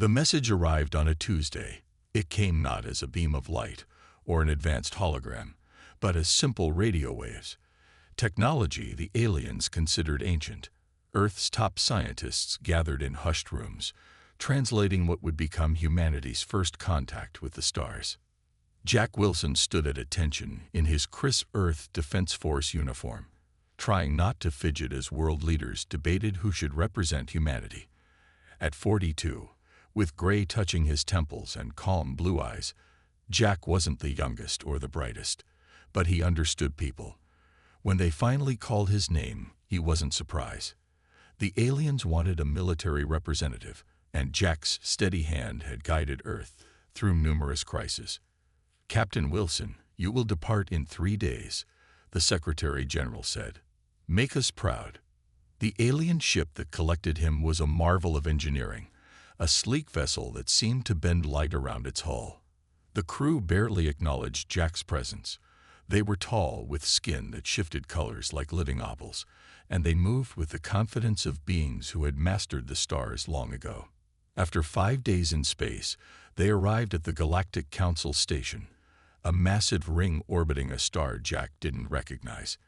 The message arrived on a Tuesday. It came not as a beam of light or an advanced hologram, but as simple radio waves. Technology the aliens considered ancient. Earth's top scientists gathered in hushed rooms, translating what would become humanity's first contact with the stars. Jack Wilson stood at attention in his crisp Earth Defense Force uniform, trying not to fidget as world leaders debated who should represent humanity. At 42, with gray touching his temples and calm blue eyes, Jack wasn't the youngest or the brightest, but he understood people. When they finally called his name, he wasn't surprised. The aliens wanted a military representative, and Jack's steady hand had guided Earth through numerous crises. "Captain Wilson, you will depart in 3 days," the Secretary General said. "Make us proud." The alien ship that collected him was a marvel of engineering, a sleek vessel that seemed to bend light around its hull. The crew barely acknowledged Jack's presence. They were tall, with skin that shifted colors like living opals, and they moved with the confidence of beings who had mastered the stars long ago. After 5 days in space, they arrived at the Galactic Council station, a massive ring orbiting a star Jack didn't recognize.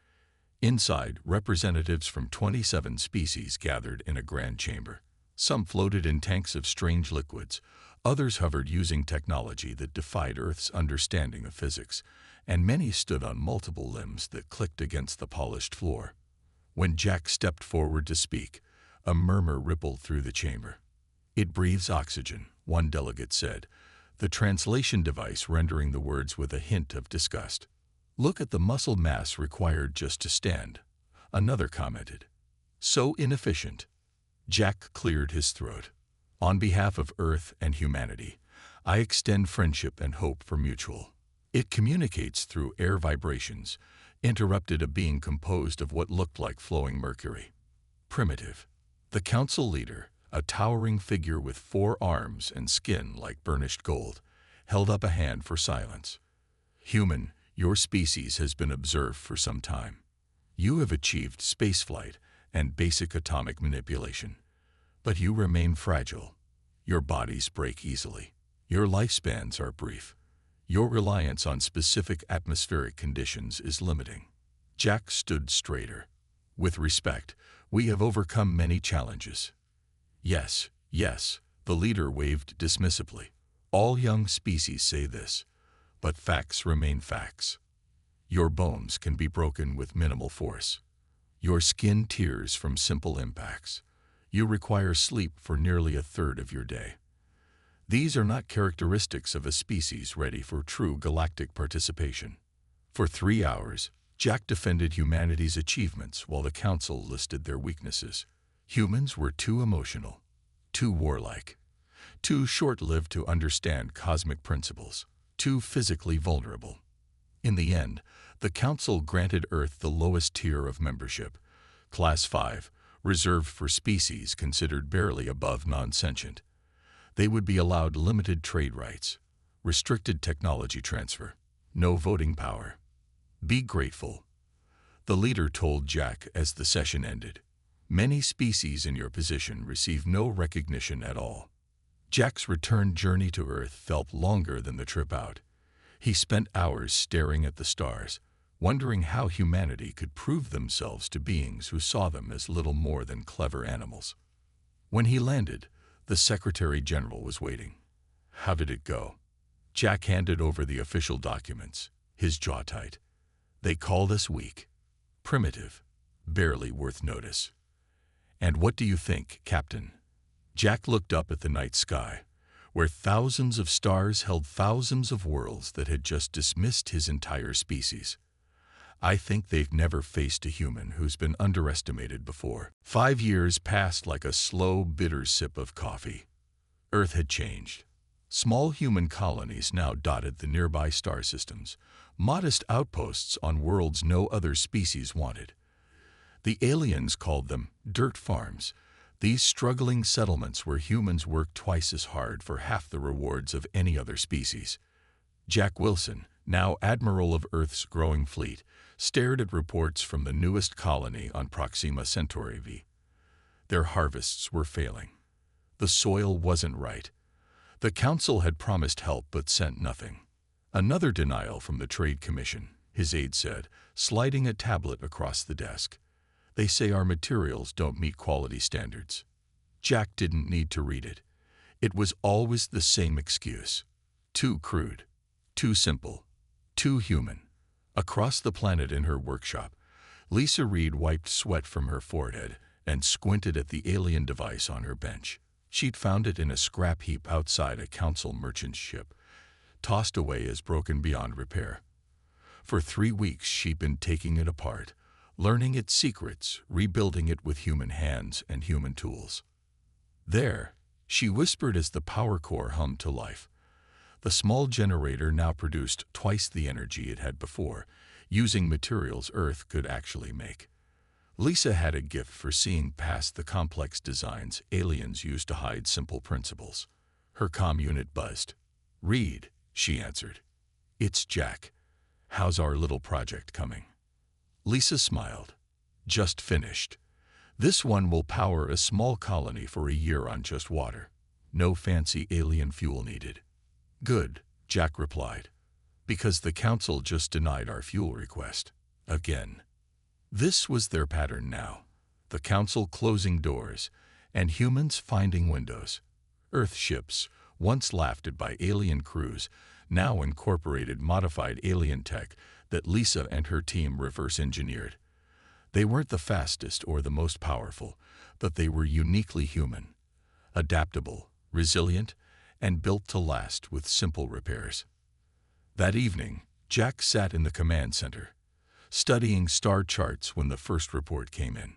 Inside, representatives from 27 species gathered in a grand chamber. Some floated in tanks of strange liquids, others hovered using technology that defied Earth's understanding of physics, and many stood on multiple limbs that clicked against the polished floor. When Jack stepped forward to speak, a murmur rippled through the chamber. "It breathes oxygen," one delegate said, the translation device rendering the words with a hint of disgust. "Look at the muscle mass required just to stand," another commented. "So inefficient." Jack cleared his throat. "On behalf of Earth and humanity, I extend friendship and hope for mutual." "It communicates through air vibrations," interrupted a being composed of what looked like flowing mercury. "Primitive." The council leader, a towering figure with 4 arms and skin like burnished gold, held up a hand for silence. "Human, your species has been observed for some time. You have achieved spaceflight and basic atomic manipulation. But you remain fragile. Your bodies break easily. Your lifespans are brief. Your reliance on specific atmospheric conditions is limiting." Jack stood straighter. "With respect, we have overcome many challenges." "Yes, yes," the leader waved dismissively. "All young species say this, but facts remain facts. Your bones can be broken with minimal force. Your skin tears from simple impacts. You require sleep for nearly 1/3 of your day. These are not characteristics of a species ready for true galactic participation." For 3 hours, Jack defended humanity's achievements while the council listed their weaknesses. Humans were too emotional, too warlike, too short-lived to understand cosmic principles, too physically vulnerable. In the end, the council granted Earth the lowest tier of membership, Class 5, reserved for species considered barely above non-sentient. They would be allowed limited trade rights, restricted technology transfer, no voting power. "Be grateful," the leader told Jack as the session ended. "Many species in your position receive no recognition at all." Jack's return journey to Earth felt longer than the trip out. He spent hours staring at the stars, wondering how humanity could prove themselves to beings who saw them as little more than clever animals. When he landed, the Secretary General was waiting. "How did it go?" Jack handed over the official documents, his jaw tight. "They called us weak, primitive, barely worth notice." "And what do you think, Captain?" Jack looked up at the night sky, where thousands of stars held thousands of worlds that had just dismissed his entire species. "I think they've never faced a human who's been underestimated before." 5 years passed like a slow, bitter sip of coffee. Earth had changed. Small human colonies now dotted the nearby star systems, modest outposts on worlds no other species wanted. The aliens called them dirt farms, these struggling settlements where humans worked twice as hard for half the rewards of any other species. Jack Wilson, now Admiral of Earth's growing fleet, stared at reports from the newest colony on Proxima Centauri V. Their harvests were failing. The soil wasn't right. The council had promised help but sent nothing. Another denial from the Trade Commission, his aide said, sliding a tablet across the desk. They say our materials don't meet quality standards. Jack didn't need to read it. It was always the same excuse. Too crude, too simple, too human. Across the planet in her workshop, Lisa Reed wiped sweat from her forehead and squinted at the alien device on her bench. She'd found it in a scrap heap outside a council merchant ship, tossed away as broken beyond repair. For 3 weeks she'd been taking it apart, learning its secrets, rebuilding it with human hands and human tools. There, she whispered as the power core hummed to life. The small generator now produced twice the energy it had before, using materials Earth could actually make. Lisa had a gift for seeing past the complex designs aliens used to hide simple principles. Her comm unit buzzed. "Reed," she answered. "It's Jack. How's our little project coming?" Lisa smiled. "Just finished. This one will power a small colony for a year on just water. No fancy alien fuel needed." "Good," Jack replied, "because the council just denied our fuel request. Again." This was their pattern now. The council closing doors, and humans finding windows. Earth ships, once laughed at by alien crews, now incorporated modified alien tech that Lisa and her team reverse-engineered. They weren't the fastest or the most powerful, but they were uniquely human, adaptable, resilient, and built to last with simple repairs. That evening, Jack sat in the command center, studying star charts when the first report came in.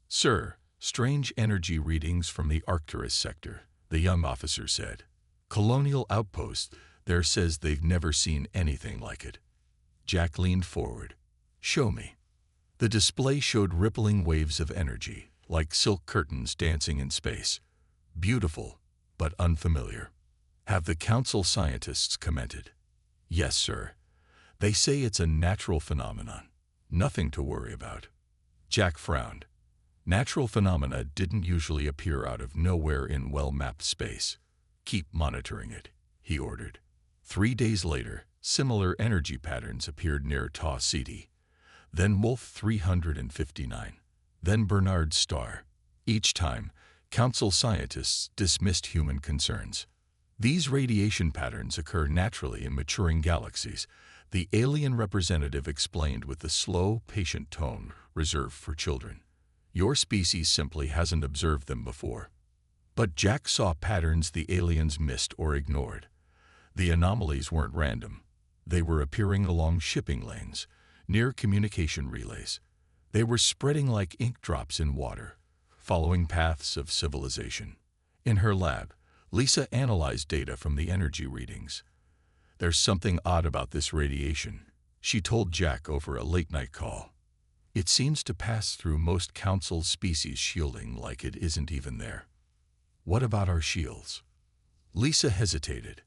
"Sir, strange energy readings from the Arcturus sector," the young officer said. "Colonial outpost there says they've never seen anything like it." Jack leaned forward. "Show me." The display showed rippling waves of energy, like silk curtains dancing in space. Beautiful, but unfamiliar. "Have the council scientists commented?" "Yes, sir. They say it's a natural phenomenon. Nothing to worry about." Jack frowned. Natural phenomena didn't usually appear out of nowhere in well-mapped space. "Keep monitoring it," he ordered. 3 days later, similar energy patterns appeared near Taw Ceti. Then Wolf 359. Then Bernard's star. Each time, council scientists dismissed human concerns. "These radiation patterns occur naturally in maturing galaxies," the alien representative explained with the slow, patient tone reserved for children. "Your species simply hasn't observed them before." But Jack saw patterns the aliens missed or ignored. The anomalies weren't random. They were appearing along shipping lanes, near communication relays. They were spreading like ink drops in water, following paths of civilization. In her lab, Lisa analyzed data from the energy readings. "There's something odd about this radiation," she told Jack over a late-night call. "It seems to pass through most council species shielding like it isn't even there." "What about our shields?" Lisa hesitated.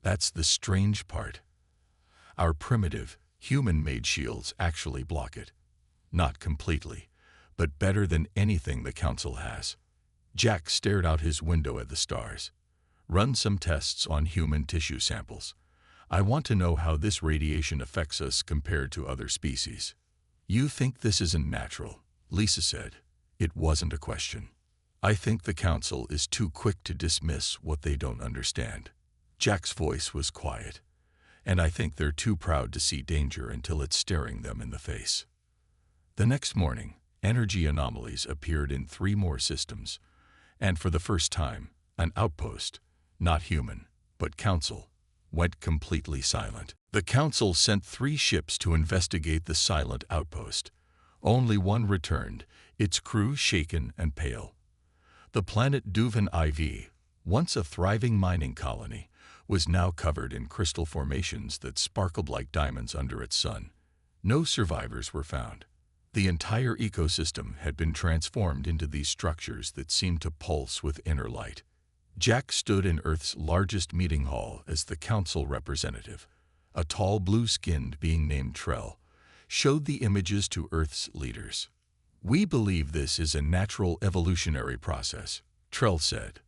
"That's the strange part. Our primitive, human-made shields actually block it. Not completely, but better than anything the council has." Jack stared out his window at the stars. "Run some tests on human tissue samples. I want to know how this radiation affects us compared to other species." "You think this isn't natural," Lisa said. It wasn't a question. "I think the council is too quick to dismiss what they don't understand." Jack's voice was quiet. "And I think they're too proud to see danger until it's staring them in the face." The next morning, energy anomalies appeared in 3 more systems, and for the first time, an outpost, not human, but council, went completely silent. The council sent 3 ships to investigate the silent outpost. Only one returned, its crew shaken and pale. The planet Duvan IV, once a thriving mining colony, was now covered in crystal formations that sparkled like diamonds under its sun. No survivors were found. The entire ecosystem had been transformed into these structures that seemed to pulse with inner light. Jack stood in Earth's largest meeting hall as the council representative. A tall blue-skinned being named Trell showed the images to Earth's leaders. "We believe this is a natural evolutionary process," Trell said.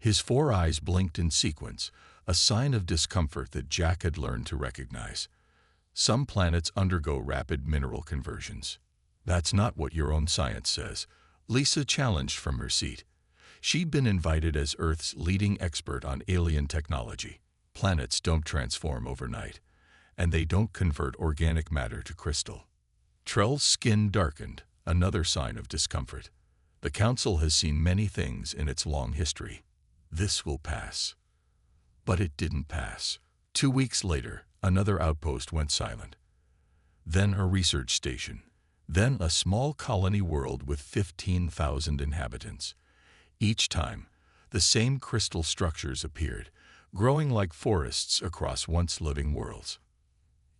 His 4 eyes blinked in sequence, a sign of discomfort that Jack had learned to recognize. Some planets undergo rapid mineral conversions. That's not what your own science says, Lisa challenged from her seat. She'd been invited as Earth's leading expert on alien technology. Planets don't transform overnight, and they don't convert organic matter to crystal. Trell's skin darkened, another sign of discomfort. The Council has seen many things in its long history. This will pass. But it didn't pass. 2 weeks later, another outpost went silent. Then a research station. Then a small colony world with 15,000 inhabitants. Each time, the same crystal structures appeared, growing like forests across once living worlds.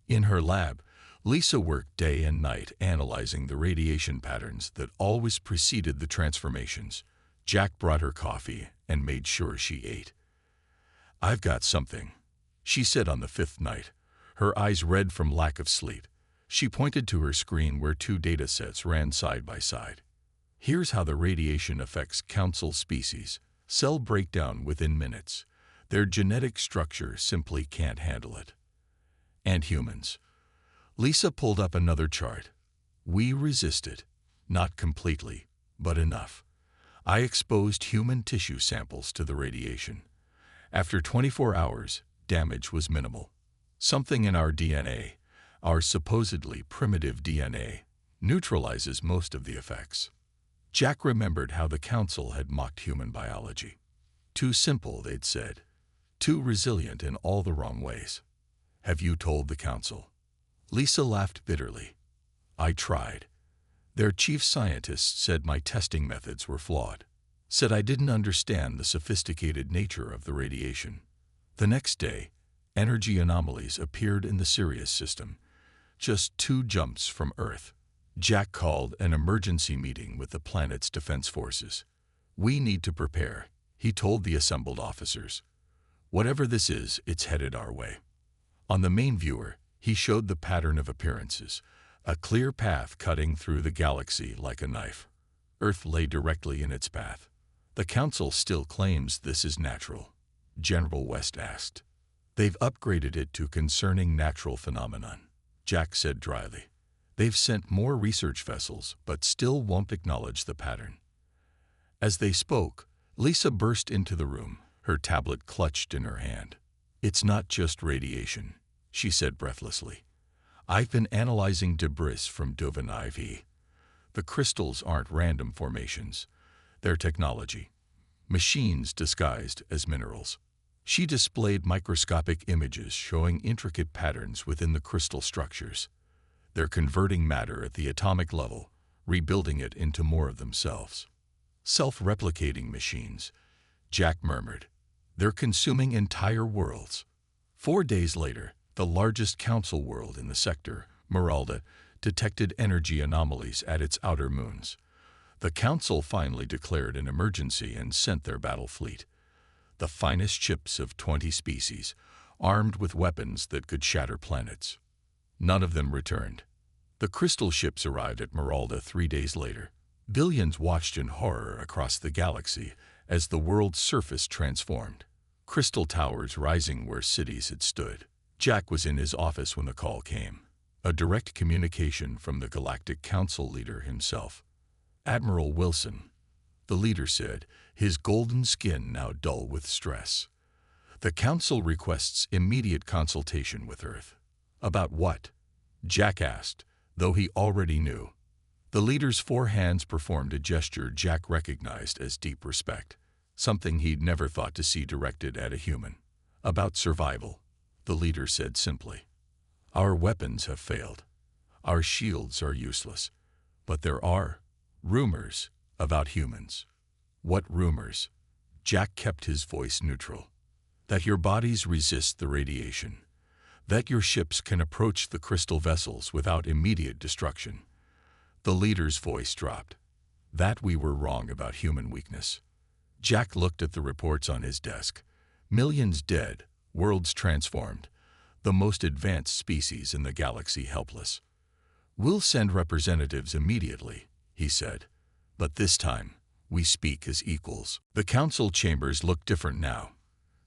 In her lab, Lisa worked day and night analyzing the radiation patterns that always preceded the transformations. Jack brought her coffee and made sure she ate. "I've got something," she said on the 5th night, her eyes red from lack of sleep. She pointed to her screen where 2 data sets ran side by side. "Here's how the radiation affects Council species. Cell breakdown within minutes. Their genetic structure simply can't handle it. And humans." Lisa pulled up another chart. "We resisted. Not completely, but enough. I exposed human tissue samples to the radiation. After 24 hours, damage was minimal. Something in our DNA, our supposedly primitive DNA, neutralizes most of the effects." Jack remembered how the Council had mocked human biology. Too simple, they'd said. Too resilient in all the wrong ways. "Have you told the Council?" Lisa laughed bitterly. "I tried. Their chief scientist said my testing methods were flawed. Said I didn't understand the sophisticated nature of the radiation." The next day, energy anomalies appeared in the Sirius system, just 2 jumps from Earth. Jack called an emergency meeting with the planet's defense forces. "We need to prepare," he told the assembled officers. "Whatever this is, it's headed our way." On the main viewer, he showed the pattern of appearances, a clear path cutting through the galaxy like a knife. Earth lay directly in its path. "The Council still claims this is natural," General West asked. "They've upgraded it to concerning natural phenomenon," Jack said dryly. "They've sent more research vessels, but still won't acknowledge the pattern." As they spoke, Lisa burst into the room, her tablet clutched in her hand. "It's not just radiation," she said breathlessly. "I've been analyzing debris from Dovan IV. The crystals aren't random formations. They're technology. Machines disguised as minerals." She displayed microscopic images showing intricate patterns within the crystal structures. "They're converting matter at the atomic level, rebuilding it into more of themselves." "Self-replicating machines," Jack murmured. "They're consuming entire worlds." 4 days later, the largest Council world in the sector, Meralda, detected energy anomalies at its outer moons. The Council finally declared an emergency and sent their battle fleet. The finest ships of 20 species, armed with weapons that could shatter planets. None of them returned. The crystal ships arrived at Meralda 3 days later. Billions watched in horror across the galaxy as the world's surface transformed. Crystal towers rising where cities had stood. Jack was in his office when the call came. A direct communication from the Galactic Council leader himself. "Admiral Wilson," the leader said, his golden skin now dull with stress. "The Council requests immediate consultation with Earth." "About what?" Jack asked, though he already knew. The leader's 4 hands performed a gesture Jack recognized as deep respect, something he'd never thought to see directed at a human. "About survival," the leader said simply. "Our weapons have failed. Our shields are useless. But there are rumors about humans." "What rumors?" Jack kept his voice neutral. "That your bodies resist the radiation. That your ships can approach the crystal vessels without immediate destruction." The leader's voice dropped. "That we were wrong about human weakness." Jack looked at the reports on his desk. Millions dead, worlds transformed, the most advanced species in the galaxy helpless. "We'll send representatives immediately," he said. "But this time, We speak as equals. The council chambers looked different now.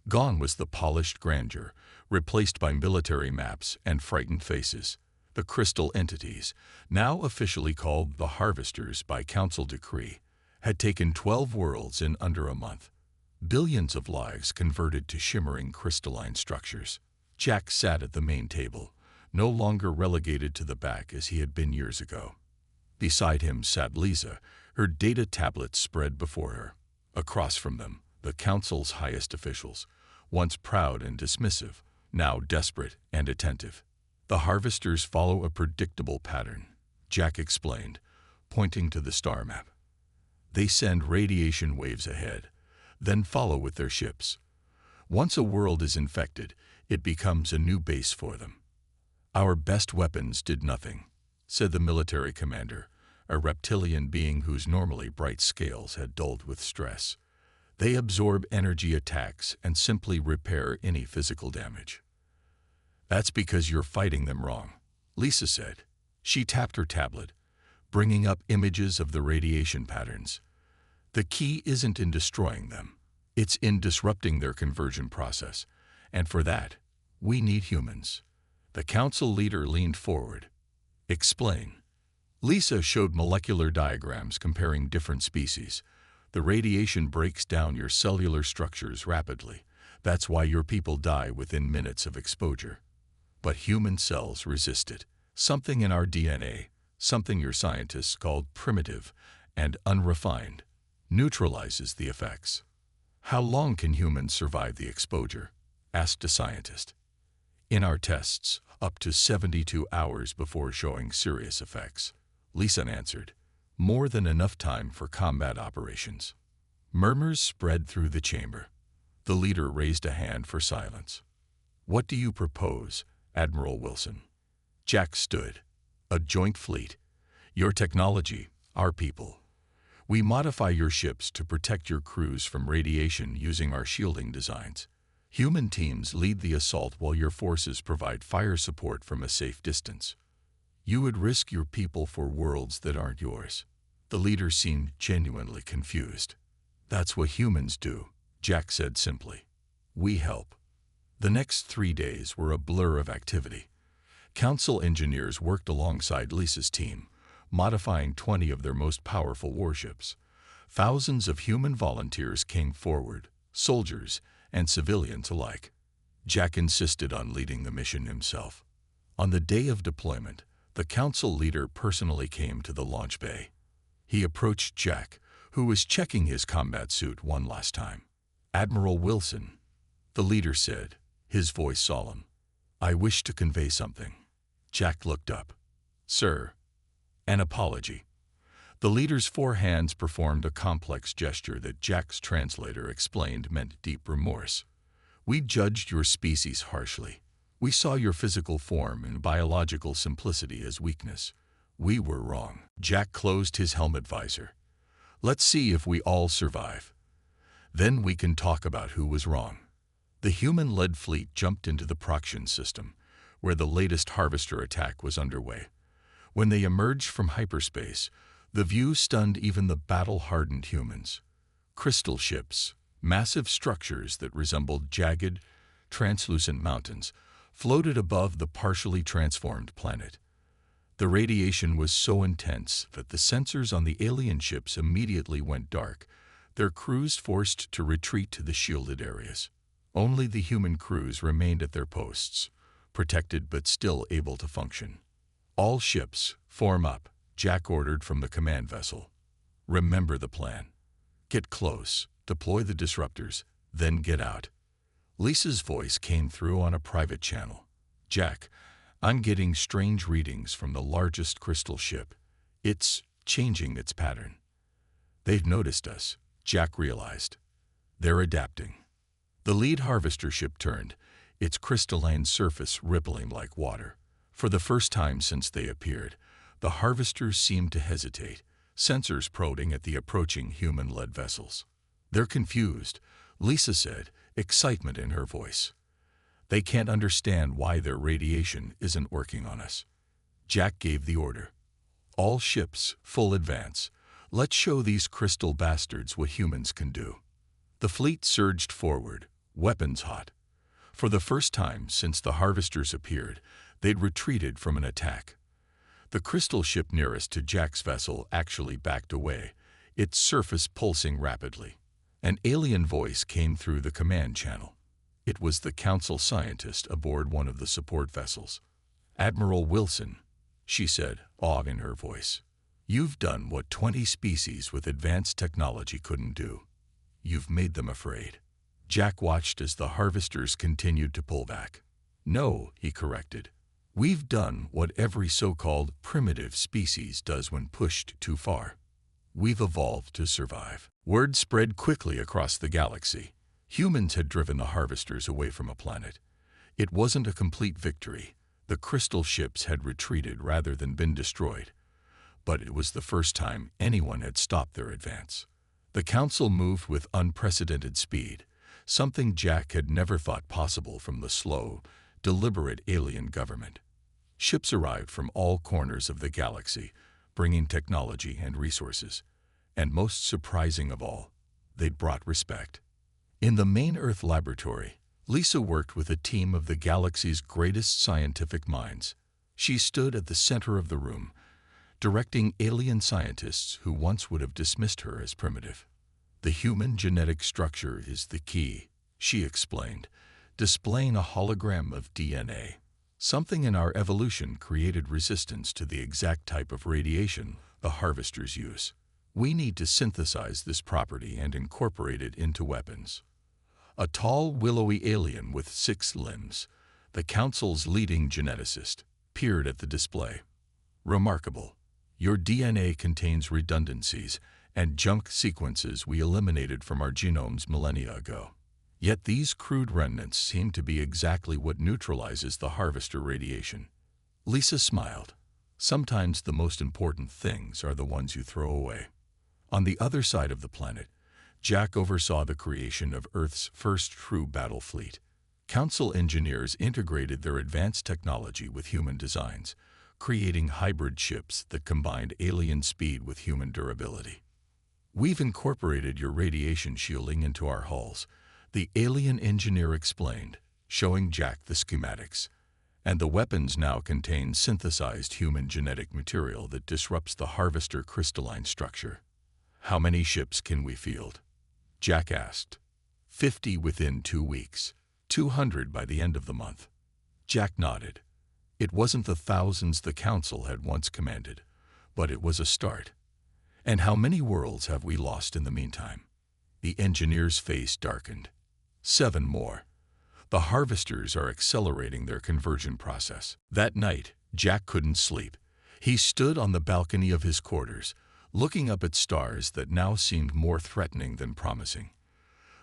Gone was the polished grandeur, replaced by military maps and frightened faces. The crystal entities, now officially called the Harvesters by council decree, had taken 12 worlds in under a month. Billions of lives converted to shimmering crystalline structures. Jack sat at the main table, no longer relegated to the back as he had been years ago. Beside him sat Lisa, her data tablet spread before her. Across from them, the council's highest officials, once proud and dismissive, now desperate and attentive. The Harvesters follow a predictable pattern, Jack explained, pointing to the star map. They send radiation waves ahead, then follow with their ships. Once a world is infected, it becomes a new base for them. Our best weapons did nothing, said the military commander, a reptilian being whose normally bright scales had dulled with stress. They absorb energy attacks and simply repair any physical damage. That's because you're fighting them wrong, Lisa said. She tapped her tablet, bringing up images of the radiation patterns. The key isn't in destroying them. It's in disrupting their conversion process. And for that, we need humans. The council leader leaned forward. Explain. Lisa showed molecular diagrams comparing different species. The radiation breaks down your cellular structures rapidly. That's why your people die within minutes of exposure. But human cells resist it. Something in our DNA, something your scientists called primitive and unrefined, neutralizes the effects. How long can humans survive the exposure? Asked a scientist. In our tests, up to 72 hours before showing serious effects, Lisa answered. More than enough time for combat operations. Murmurs spread through the chamber. The leader raised a hand for silence. What do you propose, Admiral Wilson? Jack stood. A joint fleet. Your technology, our people. We modify your ships to protect your crews from radiation using our shielding designs. Human teams lead the assault while your forces provide fire support from a safe distance. You would risk your people for worlds that aren't yours. The leader seemed genuinely confused. That's what humans do, Jack said simply. We help. The next 3 days were a blur of activity. Council engineers worked alongside Lisa's team, modifying 20 of their most powerful warships. Thousands of human volunteers came forward, soldiers and civilians alike. Jack insisted on leading the mission himself. On the day of deployment, the council leader personally came to the launch bay. He approached Jack, who was checking his combat suit one last time. Admiral Wilson, the leader said, his voice solemn. I wish to convey something. Jack looked up. Sir, an apology. The leader's 4 hands performed a complex gesture that Jack's translator explained meant deep remorse. We judged your species harshly. We saw your physical form and biological simplicity as weakness. We were wrong. Jack closed his helmet visor. Let's see if we all survive. Then we can talk about who was wrong. The human-led fleet jumped into the Proxion system, where the latest Harvester attack was underway. When they emerged from hyperspace, the view stunned even the battle-hardened humans. Crystal ships, massive structures that resembled jagged, translucent mountains, floated above the partially transformed planet. The radiation was so intense that the sensors on the alien ships immediately went dark, their crews forced to retreat to the shielded areas. Only the human crews remained at their posts, protected but still able to function. All ships, form up, Jack ordered from the command vessel. Remember the plan. Get close, deploy the disruptors, then get out. Lisa's voice came through on a private channel. Jack, I'm getting strange readings from the largest crystal ship. It's changing its pattern. They've noticed us, Jack realized. They're adapting. The lead harvester ship turned, its crystalline surface rippling like water. For the first time since they appeared, the harvesters seemed to hesitate, sensors prodding at the approaching human-led vessels. They're confused, Lisa said, excitement in her voice. They can't understand why their radiation isn't working on us. Jack gave the order. All ships, full advance. Let's show these crystal bastards what humans can do. The fleet surged forward, weapons hot. For the first time since the harvesters appeared, they'd retreated from an attack. The crystal ship nearest to Jack's vessel actually backed away, its surface pulsing rapidly. An alien voice came through the command channel. It was the council scientist aboard one of the support vessels. "Admiral Wilson," she said, awe in her voice. "You've done what 20 species with advanced technology couldn't do. You've made them afraid." Jack watched as the harvesters continued to pull back. "No," he corrected. "We've done what every so-called primitive species does when pushed too far. We've evolved to survive." Word spread quickly across the galaxy. Humans had driven the harvesters away from a planet. It wasn't a complete victory. The crystal ships had retreated rather than been destroyed. But it was the first time anyone had stopped their advance. The Council moved with unprecedented speed, something Jack had never thought possible from the slow, deliberate alien government. Ships arrived from all corners of the galaxy, bringing technology and resources. And most surprising of all, they'd brought respect. In the main Earth laboratory, Lisa worked with a team of the galaxy's greatest scientific minds. She stood at the center of the room, directing alien scientists who once would have dismissed her as primitive. "The human genetic structure is the key," she explained, displaying a hologram of DNA. "Something in our evolution created resistance to the exact type of radiation the harvesters use. We need to synthesize this property and incorporate it into weapons." A tall, willowy alien with 6 limbs, the Council's leading geneticist, peered at the display. "Remarkable. Your DNA contains redundancies and junk sequences we eliminated from our genomes millennia ago. Yet these crude remnants seem to be exactly what neutralizes the harvester radiation." Lisa smiled. "Sometimes the most important things are the ones you throw away." On the other side of the planet, Jack oversaw the creation of Earth's first true battle fleet. Council engineers integrated their advanced technology with human designs, creating hybrid ships that combined alien speed with human durability. "We've incorporated your radiation shielding into our hulls," the alien engineer explained, showing Jack the schematics. "And the weapons now contain synthesized human genetic material that disrupts the harvester crystalline structure." "How many ships can we field?" Jack asked. 50 within 2 weeks, 200 by the end of the month." Jack nodded. It wasn't the thousands the Council had once commanded, but it was a start. "And how many worlds have we lost in the meantime?" The engineer's face darkened. 7 more. The harvesters are accelerating their conversion process." That night, Jack couldn't sleep. He stood on the balcony of his quarters, looking up at stars that now seemed more threatening than promising.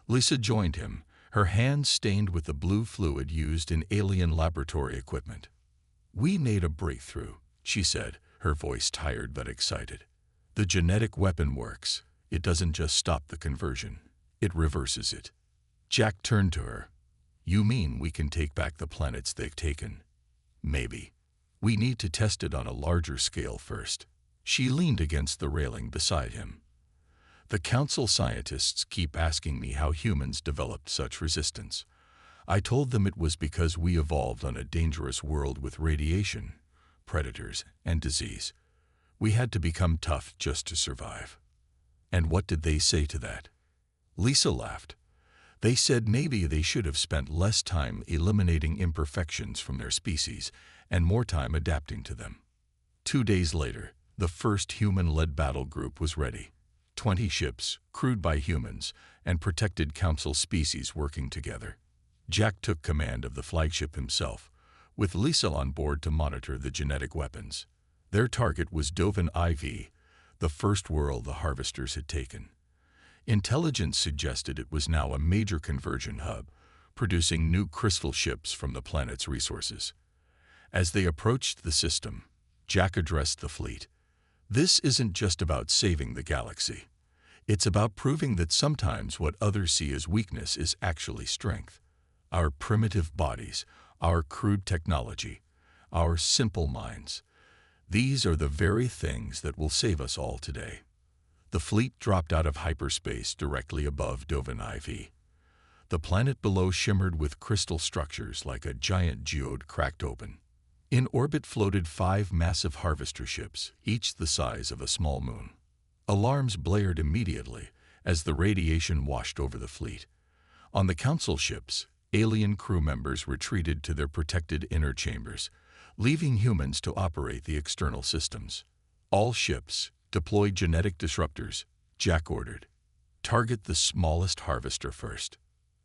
Lisa joined him, her hands stained with the blue fluid used in alien laboratory equipment. "We made a breakthrough," she said, her voice tired but excited. "The genetic weapon works. It doesn't just stop the conversion, it reverses it." Jack turned to her. "You mean we can take back the planets they've taken?" "Maybe. We need to test it on a larger scale first." She leaned against the railing beside him. "The Council scientists keep asking me how humans developed such resistance. I told them it was because we evolved on a dangerous world with radiation, predators, and disease. We had to become tough just to survive." "And what did they say to that?" Lisa laughed. "They said maybe they should have spent less time eliminating imperfections from their species and more time adapting to them." 2 days later, the first human-led battle group was ready. 20 ships, crewed by humans, and protected Council species working together. Jack took command of the flagship himself, with Lisa on board to monitor the genetic weapons. Their target was Dovan IV, the first world the harvesters had taken. Intelligence suggested it was now a major conversion hub, producing new crystal ships from the planet's resources. As they approached the system, Jack addressed the fleet. "This isn't just about saving the galaxy. It's about proving that sometimes what others see as weakness is actually strength. Our primitive bodies, our crude technology, our simple minds. These are the very things that will save us all today." The fleet dropped out of hyperspace directly above Dovan IV. The planet below shimmered with crystal structures like a giant geode cracked open. In orbit floated 5 massive harvester ships, each the size of a small moon. Alarms blared immediately as the radiation washed over the fleet. On the council ships, alien crew members retreated to their protected inner chambers, leaving humans to operate the external systems. All ships deployed genetic disruptors, Jack ordered. Target the smallest harvester first.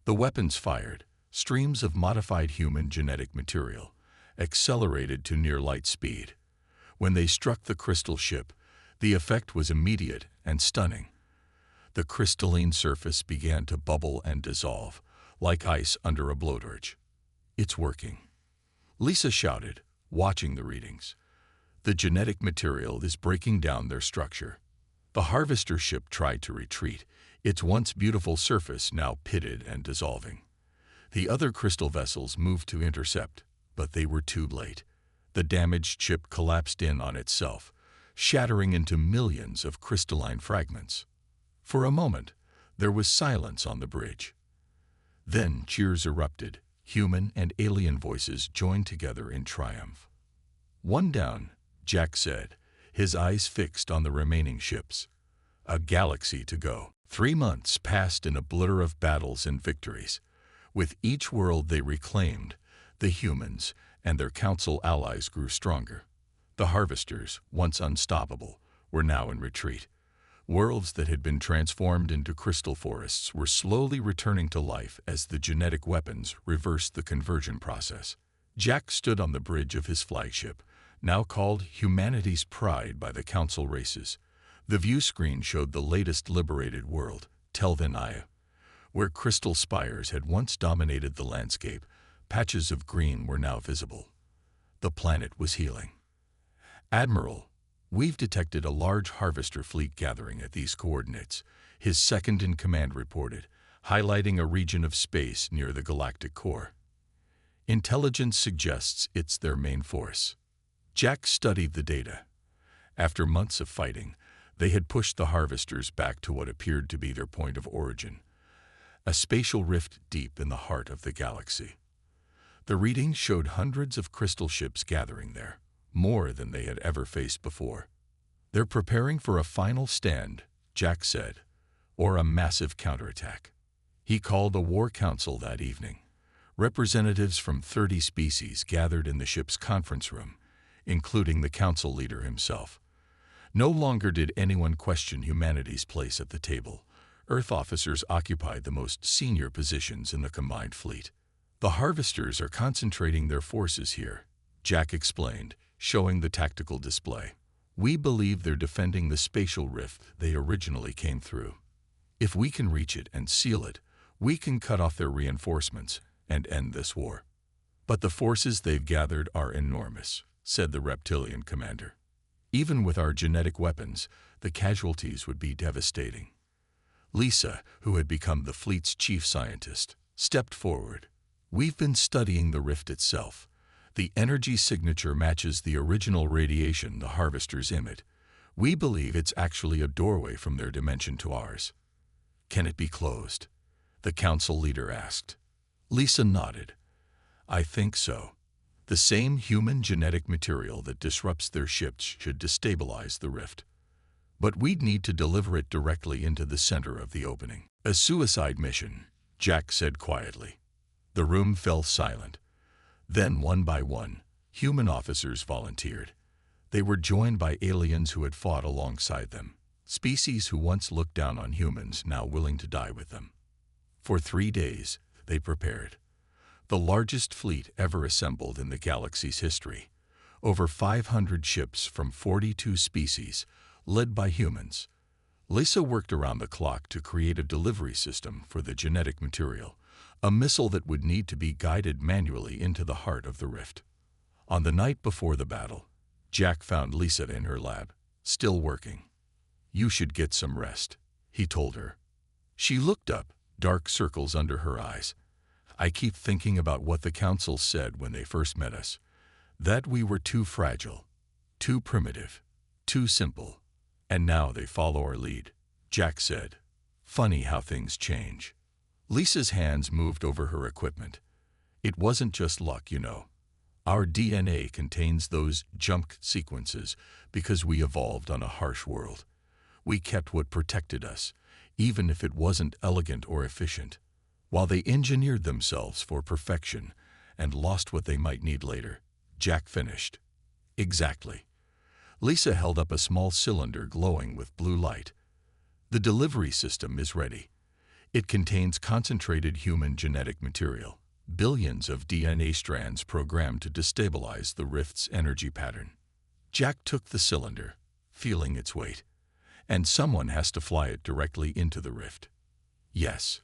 The weapons fired, streams of modified human genetic material, accelerated to near light speed. When they struck the crystal ship, the effect was immediate and stunning. The crystalline surface began to bubble and dissolve, like ice under a blowtorch. "It's working," Lisa shouted, watching the readings. "The genetic material is breaking down their structure." The harvester ship tried to retreat, its once beautiful surface now pitted and dissolving. The other crystal vessels moved to intercept, but they were too late. The damaged ship collapsed in on itself, shattering into millions of crystalline fragments. For a moment, there was silence on the bridge. Then cheers erupted. Human and alien voices joined together in triumph. "One down," Jack said, his eyes fixed on the remaining ships. A galaxy to go. 3 months passed in a blur of battles and victories. With each world they reclaimed, the humans and their council allies grew stronger. The harvesters, once unstoppable, were now in retreat. Worlds that had been transformed into crystal forests were slowly returning to life as the genetic weapons reversed the conversion process. Jack stood on the bridge of his flagship, now called Humanity's Pride by the Council races. The view screen showed the latest liberated world, Telvin, where crystal spires had once dominated the landscape. Patches of green were now visible. The planet was healing. "Admiral, we've detected a large harvester fleet gathering at these coordinates," his second-in-command reported, highlighting a region of space near the galactic core. "Intelligence suggests it's their main force." Jack studied the data. After months of fighting, they had pushed the harvesters back to what appeared to be their point of origin, a spatial rift deep in the heart of the galaxy. The readings showed hundreds of crystal ships gathering there, more than they had ever faced before. "They're preparing for a final stand," Jack said, "or a massive counterattack." He called a war council that evening. Representatives from 30 species gathered in the ship's conference room, including the council leader himself. No longer did anyone question humanity's place at the table. Earth officers occupied the most senior positions in the combined fleet. "The harvesters are concentrating their forces here," Jack explained, showing the tactical display. "We believe they're defending the spatial rift they originally came through. If we can reach it and seal it, we can cut off their reinforcements and end this war." "But the forces they've gathered are enormous," said the reptilian commander. "Even with our genetic weapons, the casualties would be devastating." Lisa, who had become the fleet's chief scientist, stepped forward. "We've been studying the rift itself. The energy signature matches the original radiation the harvesters emit. We believe it's actually a doorway from their dimension to ours." "Can it be closed?" the council leader asked. Lisa nodded. "I think so. The same human genetic material that disrupts their ships should destabilize the rift. But we'd need to deliver it directly into the center of the opening." "A suicide mission," Jack said quietly. The room fell silent. Then, one by one, human officers volunteered. They were joined by aliens who had fought alongside them, species who once looked down on humans, now willing to die with them. For 3 days, they prepared. The largest fleet ever assembled in the galaxy's history. Over 500 ships from 42 species, led by humans. Lisa worked around the clock to create a delivery system for the genetic material, a missile that would need to be guided manually into the heart of the rift. On the night before the battle, Jack found Lisa in her lab, still working. "You should get some rest," he told her. She looked up, dark circles under her eyes. "I keep thinking about what the council said when they first met us, that we were too fragile, too primitive, too simple, and now they follow our lead." Jack said. Funny how things change. Lisa's hands moved over her equipment. It wasn't just luck, you know. Our DNA contains those jump sequences because we evolved on a harsh world. We kept what protected us, even if it wasn't elegant or efficient, while they engineered themselves for perfection and lost what they might need later. Jack finished. Exactly. Lisa held up a small cylinder glowing with blue light. The delivery system is ready. It contains concentrated human genetic material, billions of DNA strands programmed to destabilize the rift's energy pattern. Jack took the cylinder, feeling its weight, and someone has to fly it directly into the rift. Yes,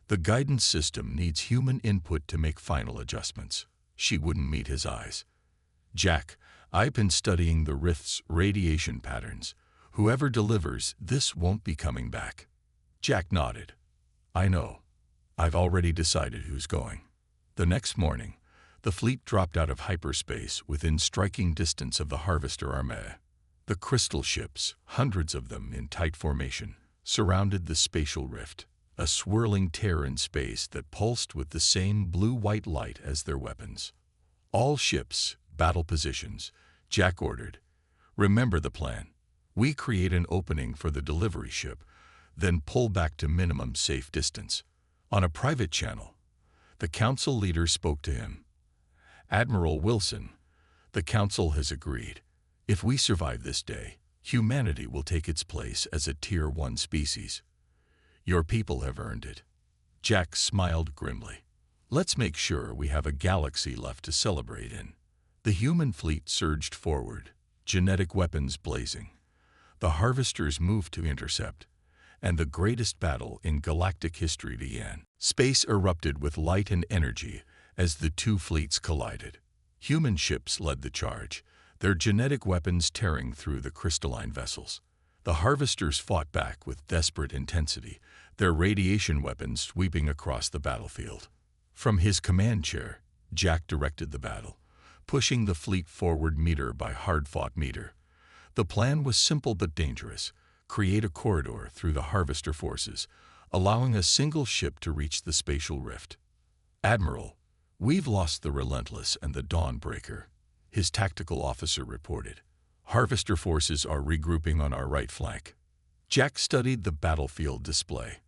the guidance system needs human input to make final adjustments. She wouldn't meet his eyes. Jack, I've been studying the rift's radiation patterns. Whoever delivers this won't be coming back. Jack nodded. I know. I've already decided who's going. The next morning, the fleet dropped out of hyperspace within striking distance of the Harvester Armée. The crystal ships, hundreds of them in tight formation, surrounded the spatial rift, a swirling tear in space that pulsed with the same blue-white light as their weapons. All ships, battle positions, Jack ordered. Remember the plan. We create an opening for the delivery ship, then pull back to minimum safe distance. On a private channel, the council leader spoke to him. Admiral Wilson, the council has agreed. If we survive this day, humanity will take its place as a Tier 1 species. Your people have earned it. Jack smiled grimly. Let's make sure we have a galaxy left to celebrate in. The human fleet surged forward, genetic weapons blazing. The harvesters moved to intercept, and the greatest battle in galactic history began. Space erupted with light and energy as the two fleets collided. Human ships led the charge, their genetic weapons tearing through the crystalline vessels. The harvesters fought back with desperate intensity, their radiation weapons sweeping across the battlefield. From his command chair, Jack directed the battle, pushing the fleet forward meter by hard-fought meter. The plan was simple but dangerous. Create a corridor through the harvester forces, allowing a single ship to reach the spatial rift. Admiral, we've lost the Relentless and the Dawnbreaker, his tactical officer reported. Harvester forces are regrouping on our right flank. Jack studied the battlefield display.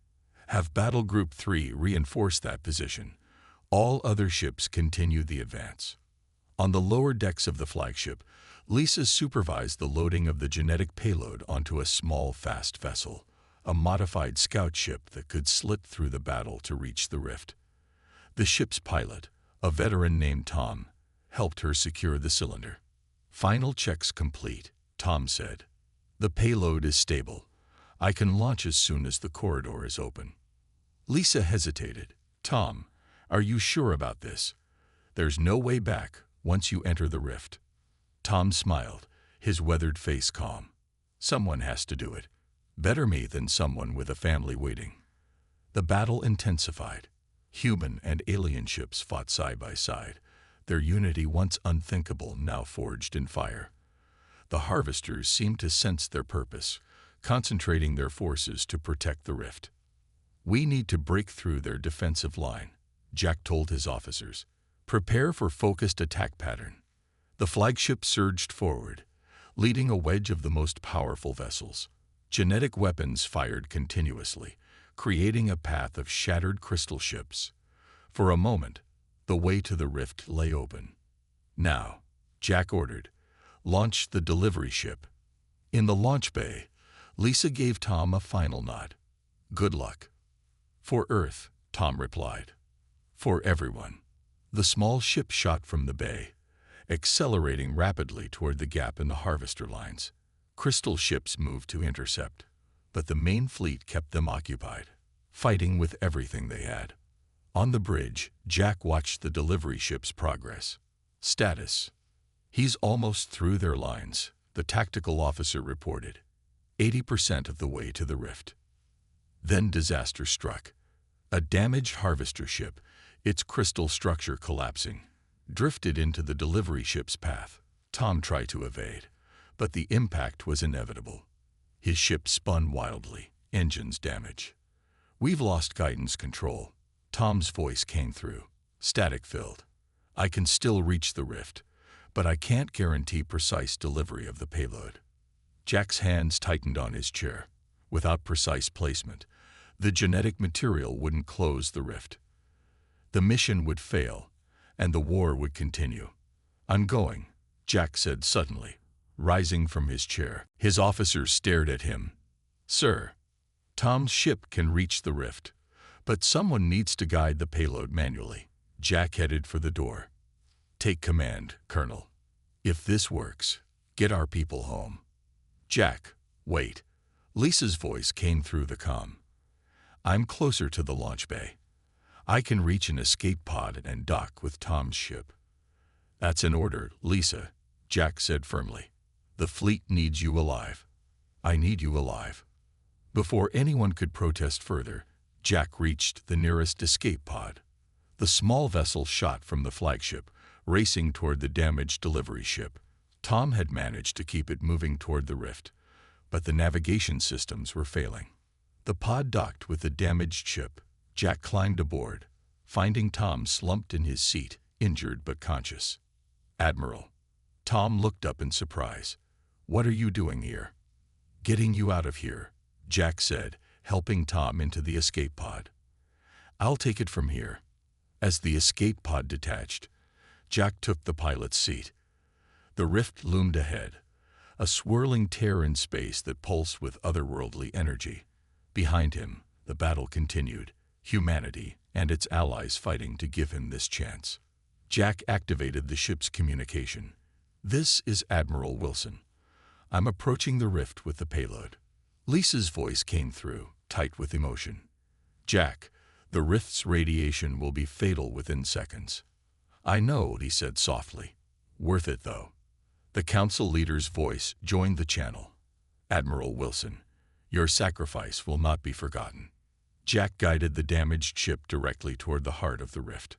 Have Battle Group 3 reinforce that position. All other ships continue the advance. On the lower decks of the flagship, Lisa supervised the loading of the genetic payload onto a small, fast vessel, a modified scout ship that could slit through the battle to reach the rift. The ship's pilot, a veteran named Tom, helped her secure the cylinder. Final checks complete, Tom said. The payload is stable. I can launch as soon as the corridor is open. Lisa hesitated. Tom, are you sure about this? There's no way back once you enter the rift. Tom smiled, his weathered face calm. Someone has to do it. Better me than someone with a family waiting. The battle intensified. Human and alien ships fought side by side, their unity once unthinkable now forged in fire. The harvesters seemed to sense their purpose, concentrating their forces to protect the rift. We need to break through their defensive line, Jack told his officers. Prepare for focused attack pattern. The flagship surged forward, leading a wedge of the most powerful vessels. Genetic weapons fired continuously, creating a path of shattered crystal ships. For a moment, the way to the rift lay open. Now, Jack ordered, launch the delivery ship. In the launch bay, Lisa gave Tom a final nod. Good luck. For Earth, Tom replied. For everyone. The small ship shot from the bay, accelerating rapidly toward the gap in the harvester lines. Crystal ships moved to intercept, but the main fleet kept them occupied, fighting with everything they had. On the bridge, Jack watched the delivery ship's progress. Status. He's almost through their lines, the tactical officer reported. 80% of the way to the rift. Then disaster struck. A damaged harvester ship, its crystal structure collapsing, drifted into the delivery ship's path. Tom tried to evade, but the impact was inevitable. His ship spun wildly, engines damage. We've lost guidance control. Tom's voice came through, static-filled. I can still reach the rift, but I can't guarantee precise delivery of the payload. Jack's hands tightened on his chair. Without precise placement, the genetic material wouldn't close the rift. The mission would fail, and the war would continue. I'm going, Jack said suddenly, rising from his chair. His officers stared at him. Sir, Tom's ship can reach the rift, but someone needs to guide the payload manually. Jack headed for the door. Take command, Colonel. If this works, get our people home. Jack, wait. Lisa's voice came through the comm. I'm closer to the launch bay. I can reach an escape pod and dock with Tom's ship. That's an order, Lisa, Jack said firmly. The fleet needs you alive. I need you alive. Before anyone could protest further, Jack reached the nearest escape pod. The small vessel shot from the flagship, racing toward the damaged delivery ship. Tom had managed to keep it moving toward the rift, but the navigation systems were failing. The pod docked with the damaged ship. Jack climbed aboard, finding Tom slumped in his seat, injured but conscious. Admiral. Tom looked up in surprise. What are you doing here? Getting you out of here, Jack said, helping Tom into the escape pod. I'll take it from here. As the escape pod detached, Jack took the pilot's seat. The rift loomed ahead, a swirling tear in space that pulsed with otherworldly energy. Behind him, the battle continued, humanity and its allies fighting to give him this chance. Jack activated the ship's communication. This is Admiral Wilson. I'm approaching the rift with the payload. Lisa's voice came through, tight with emotion. Jack, the rift's radiation will be fatal within seconds. I know, he said softly. Worth it, though. The council leader's voice joined the channel. Admiral Wilson, your sacrifice will not be forgotten. Jack guided the damaged ship directly toward the heart of the rift.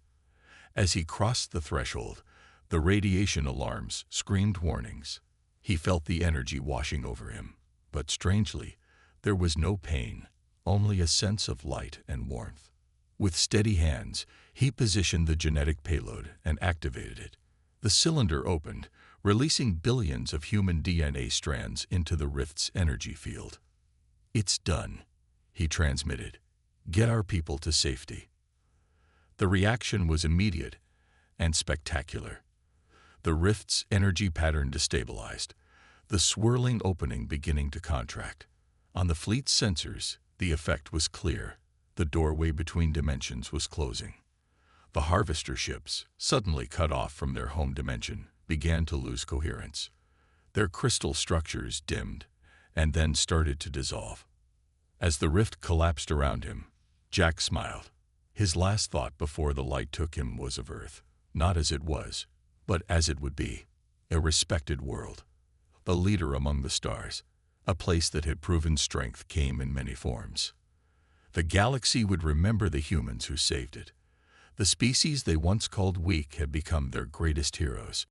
As he crossed the threshold, the radiation alarms screamed warnings. He felt the energy washing over him, but strangely, there was no pain, only a sense of light and warmth. With steady hands, he positioned the genetic payload and activated it. The cylinder opened, releasing billions of human DNA strands into the rift's energy field. It's done, he transmitted. Get our people to safety. The reaction was immediate and spectacular. The rift's energy pattern destabilized, the swirling opening beginning to contract. On the fleet's sensors, the effect was clear. The doorway between dimensions was closing. The harvester ships, suddenly cut off from their home dimension, began to lose coherence. Their crystal structures dimmed and then started to dissolve. As the rift collapsed around him, Jack smiled. His last thought before the light took him was of Earth, not as it was, but as it would be, a respected world. A leader among the stars, a place that had proven strength came in many forms. The galaxy would remember the humans who saved it. The species they once called weak had become their greatest heroes.